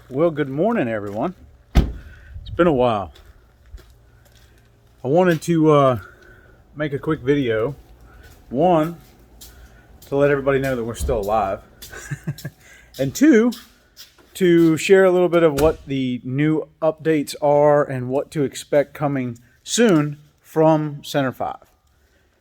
Well, good morning, everyone. It's been a while. I wanted to make a quick video. One, to let everybody know that we're still alive. And two, to share a little bit of what the new updates are and what to expect coming soon from Center 5.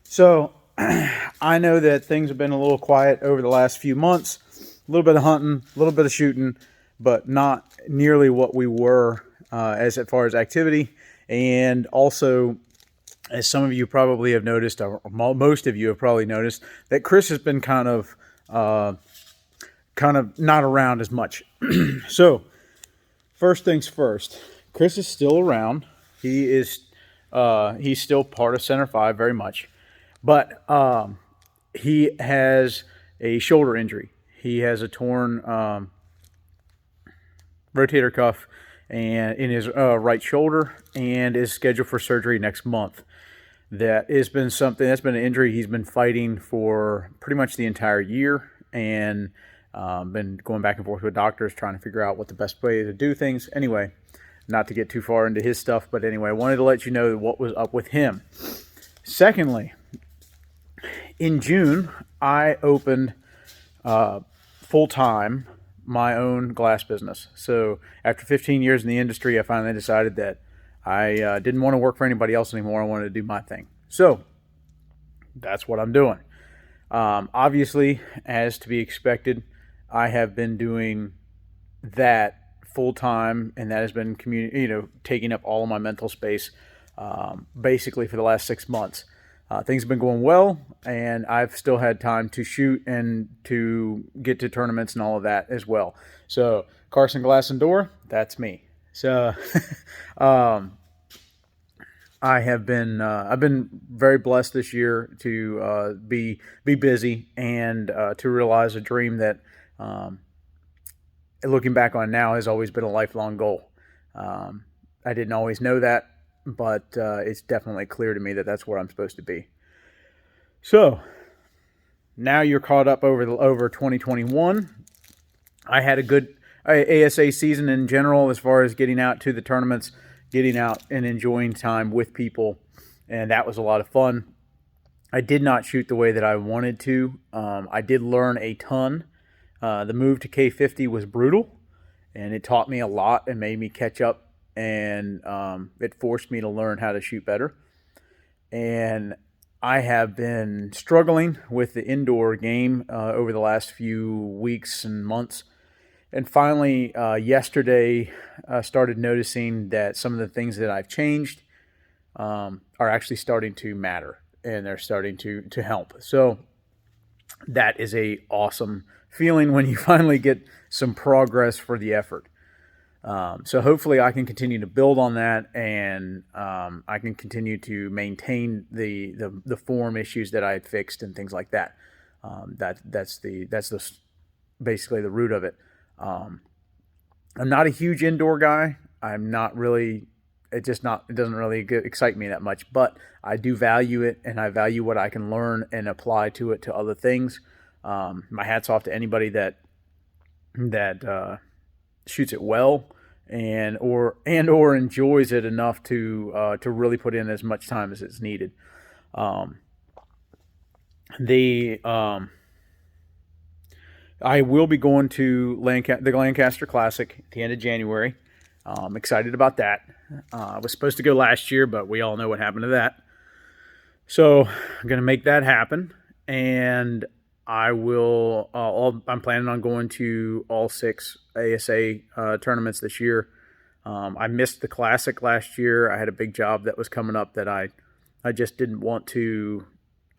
So, I know that things have been a little quiet over the last few months. A little bit of hunting, a little bit of shooting, but not nearly what we were as far as activity. And also, as some of you probably have noticed, or most of you have probably noticed, that Chris has been kind of not around as much. So, first things first, Chris is still around. He's still part of Center 5 very much, but he has a shoulder injury. He has a torn rotator cuff and in his right shoulder, and is scheduled for surgery next month. That has been something that's been an injury he's been fighting for pretty much the entire year, and been going back and forth with doctors trying to figure out what the best way to do things. Anyway, not to get too far into his stuff, but anyway, I wanted to let you know what was up with him. Secondly, in June, I opened full time my own glass business. So after 15 years in the industry, I finally decided that I didn't want to work for anybody else anymore. I wanted to do my thing. So that's what I'm doing. Obviously, as to be expected, I have been doing that full time, and that has been taking up all of my mental space, basically for the last 6 months. Things have been going well, and I've still had time to shoot and to get to tournaments and all of that as well. So Carson Glass and Door, that's me. So I've been very blessed this year to be busy and to realize a dream that, looking back on now, has always been a lifelong goal. I didn't always know that, but it's definitely clear to me that that's where I'm supposed to be. So now you're caught up over 2021. I had a good ASA season in general, as far as getting out to the tournaments, getting out and enjoying time with people, and that was a lot of fun. I did not shoot the way that I wanted to. I did learn a ton. The move to K50 was brutal, and it taught me a lot and made me catch up, and it forced me to learn how to shoot better. And I have been struggling with the indoor game over the last few weeks and months. And finally, yesterday, started noticing that some of the things that I've changed are actually starting to matter, and they're starting to help. So that is a awesome feeling when you finally get some progress for the effort. So hopefully I can continue to build on that, and I can continue to maintain the form issues that I had fixed and things like that. That's basically the root of it. I'm not a huge indoor guy. I'm not really. It doesn't really excite me that much, but I do value it, and I value what I can learn and apply to it to other things. My hat's off to anybody that shoots it well and or enjoys it enough to really put in as much time as it's needed. I will be going to the Lancaster Classic at the end of January. I'm excited about that. I was supposed to go last year, but we all know what happened to that. So I'm going to make that happen, and I will. I'm planning on going to all 6 ASA tournaments this year. I missed the Classic last year. I had a big job that was coming up that I just didn't want to.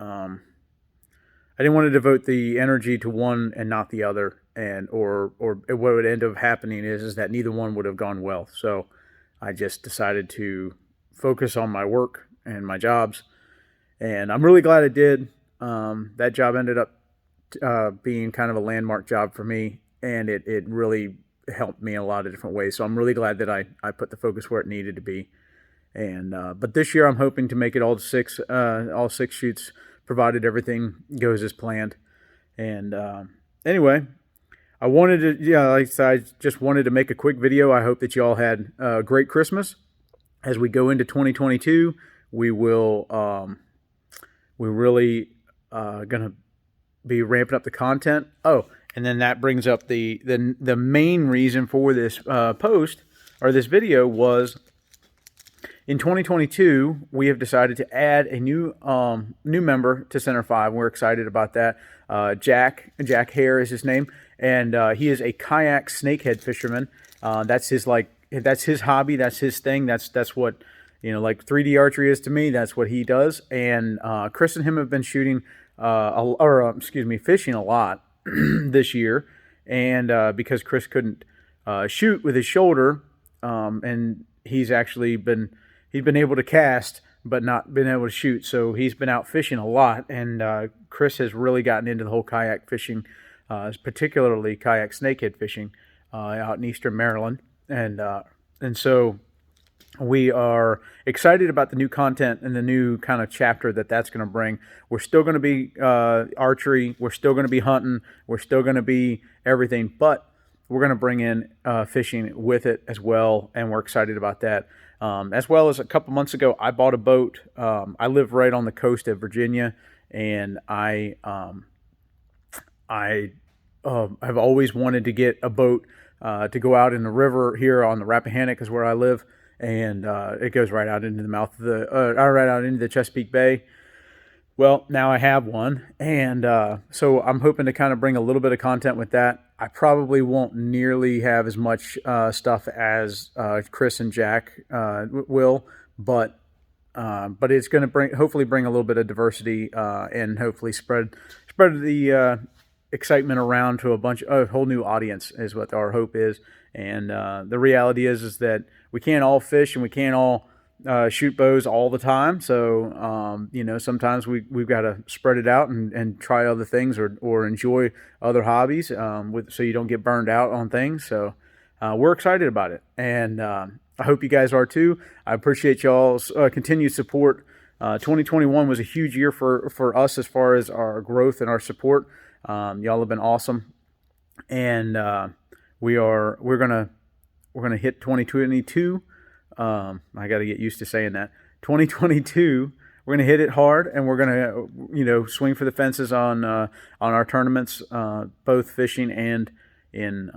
I didn't want to devote the energy to one and not the other, and or what would end up happening is that neither one would have gone well. So I just decided to focus on my work and my jobs, and I'm really glad I did. That job ended up being kind of a landmark job for me, and it really helped me in a lot of different ways. So I'm really glad that I put the focus where it needed to be. And but this year I'm hoping to make it all 6 shoots, provided everything goes as planned. And anyway, I wanted to, yeah, like I said, I just wanted to make a quick video. I hope that you all had a great Christmas. As we go into 2022, we will, we're really gonna be ramping up the content. Oh, and then that brings up the main reason for this post or this video was in 2022 we have decided to add a new member to Center 5. We're excited about that. Jack Hare is his name, and he is a kayak snakehead fisherman. That's his hobby. That's his thing. That's what, you know, like 3D archery is to me. That's what he does. And Chris and him have been shooting fishing a lot this year, and because Chris couldn't shoot with his shoulder, and he's been able to cast but not been able to shoot, so he's been out fishing a lot. And Chris has really gotten into the whole kayak fishing, particularly kayak snakehead fishing out in Eastern Maryland, and so we are excited about the new content and the new kind of chapter that's going to bring. We're still going to be archery. We're still going to be hunting. We're still going to be everything, but we're going to bring in fishing with it as well, and we're excited about that. As well as a couple months ago, I bought a boat. I live right on the coast of Virginia, and I have always wanted to get a boat to go out in the river here on the Rappahannock, is where I live. And it goes right out into the mouth of right out into the Chesapeake Bay. Well, now I have one, and so I'm hoping to kind of bring a little bit of content with that. I probably won't nearly have as much stuff as Chris and Jack will, but it's going to hopefully bring a little bit of diversity and hopefully spread the excitement around to a whole new audience is what our hope is. And the reality is that we can't all fish and we can't all shoot bows all the time. So, you know, sometimes we've got to spread it out and try other things or enjoy other hobbies so you don't get burned out on things. So we're excited about it. And I hope you guys are too. I appreciate y'all's continued support. 2021 was a huge year for us as far as our growth and our support. Y'all have been awesome. And we're gonna hit 2022. I got to get used to saying that. 2022, we're gonna hit it hard, and we're gonna, you know, swing for the fences on our tournaments, both fishing and in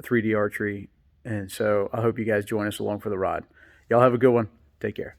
3D archery. And so I hope you guys join us along for the ride. Y'all have a good one. Take care.